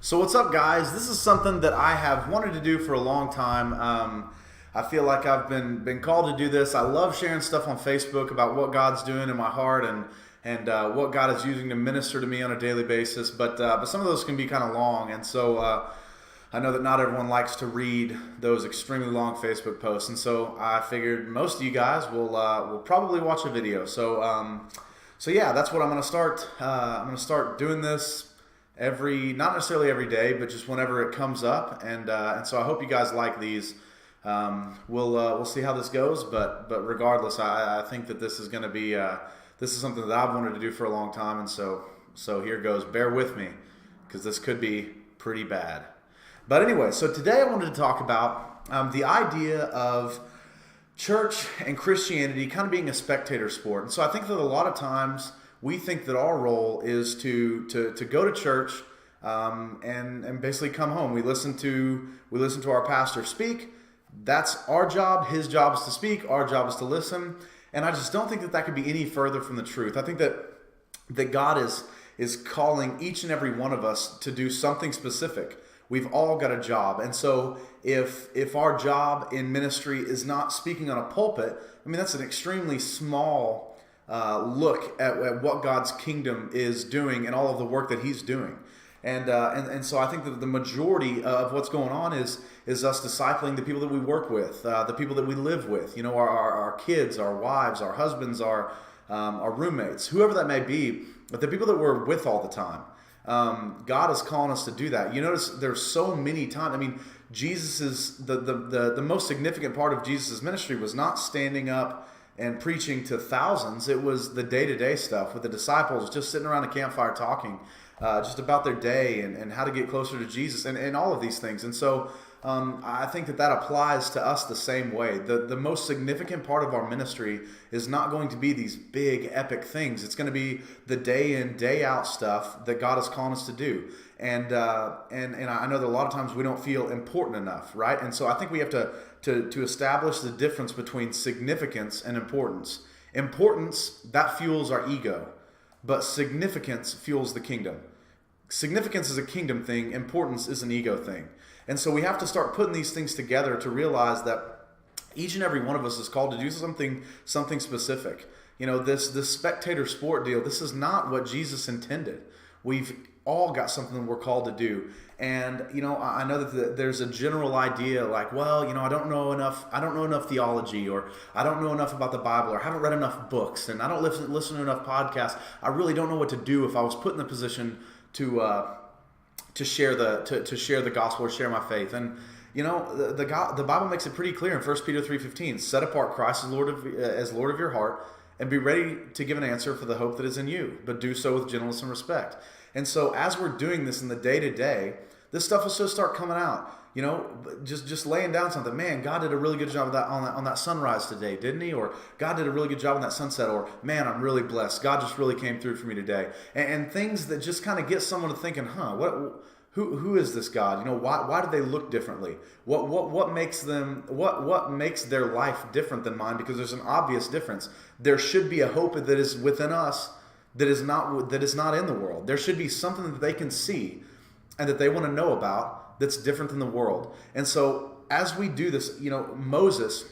So what's up, guys? This is something that I have wanted to do for a long time. I feel like I've been called to do this. I love sharing stuff on Facebook about what God's doing in my heart and what God is using to minister to me on a daily basis. But some of those can be kind of long, and so I know that not everyone likes to read those extremely long Facebook posts. And so I figured most of you guys will probably watch a video. So yeah, that's what I'm going to start. I'm going to start doing this not necessarily every day, but just whenever it comes up, and so I hope you guys like these. We'll see how this goes, but regardless, I think that this is going to be this is something that I've wanted to do for a long time, and so here goes. Bear with me, because this could be pretty bad. But anyway, so today I wanted to talk about the idea of church and Christianity kind of being a spectator sport. And so I think that a lot of times we think that our role is to go to church and basically come home. We listen to our pastor speak. That's our job. His job is to speak. Our job is to listen. And I just don't think that could be any further from the truth. I think that God is calling each and every one of us to do something specific. We've all got a job. And so if our job in ministry is not speaking on a pulpit, I mean, that's an extremely small look at what God's kingdom is doing and all of the work that He's doing. And so I think that the majority of what's going on is us discipling the people that we work with, the people that we live with, you know, our kids, our wives, our husbands, our roommates, whoever that may be, but the people that we're with all the time. God is calling us to do that. You notice there's so many times. I mean, Jesus is the most significant part of Jesus' ministry was not standing up and preaching to thousands. It was the day-to-day stuff with the disciples, just sitting around a campfire talking just about their day and how to get closer to Jesus and all of these things. And so I think that applies to us the same way. The most significant part of our ministry is not going to be these big epic things. It's going to be the day in, day out stuff that God is calling us to do. And I know that a lot of times we don't feel important enough, right? And so I think we have to establish the difference between significance and importance. Importance, that fuels our ego, but significance fuels the kingdom. Significance is a kingdom thing, importance is an ego thing. And so we have to start putting these things together to realize that each and every one of us is called to do something specific. You know, this spectator sport deal, this is not what Jesus intended. We've all got something that we're called to do. And, you know, I know that there's a general idea like, well, you know, I don't know enough theology, or I don't know enough about the Bible, or haven't read enough books, and I don't listen to enough podcasts. I really don't know what to do if I was put in the position to share the gospel or share my faith. And you know, the Bible makes it pretty clear in 1 Peter 3:15, set apart Christ as Lord of your heart, and be ready to give an answer for the hope that is in you, but do so with gentleness and respect. And so as we're doing this in the day-to-day, this stuff will just start coming out. You know, just laying down something. Man, God did a really good job of that on that sunrise today, didn't He? Or God did a really good job on that sunset. Or man, I'm really blessed. God just really came through for me today. And things that just kind of get someone to thinking, who is this God? You know, why do they look differently? What makes their life different than mine? Because there's an obvious difference. There should be a hope that is within us that is not in the world. There should be something that they can see and that they want to know about that's different than the world. And so as we do this, you know, Moses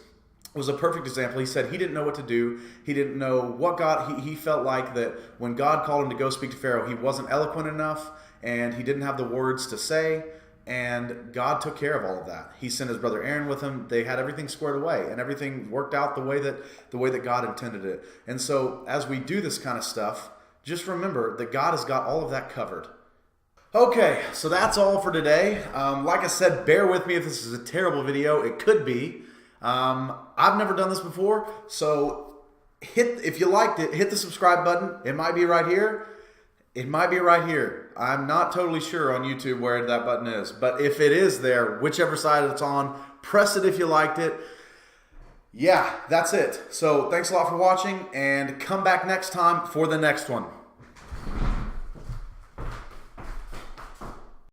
was a perfect example. He said he didn't know what to do. He didn't know what God, he felt like that when God called him to go speak to Pharaoh, he wasn't eloquent enough and he didn't have the words to say. And God took care of all of that. He sent his brother Aaron with him. They had everything squared away and everything worked out the way that God intended it. And so as we do this kind of stuff, just remember that God has got all of that covered. Okay, so that's all for today. Like I said, bear with me if this is a terrible video. It could be. I've never done this before, so if you liked it, hit the subscribe button. It might be right here. It might be right here. I'm not totally sure on YouTube where that button is, but if it is there, whichever side it's on, press it if you liked it. Yeah, that's it. So thanks a lot for watching, and come back next time for the next one.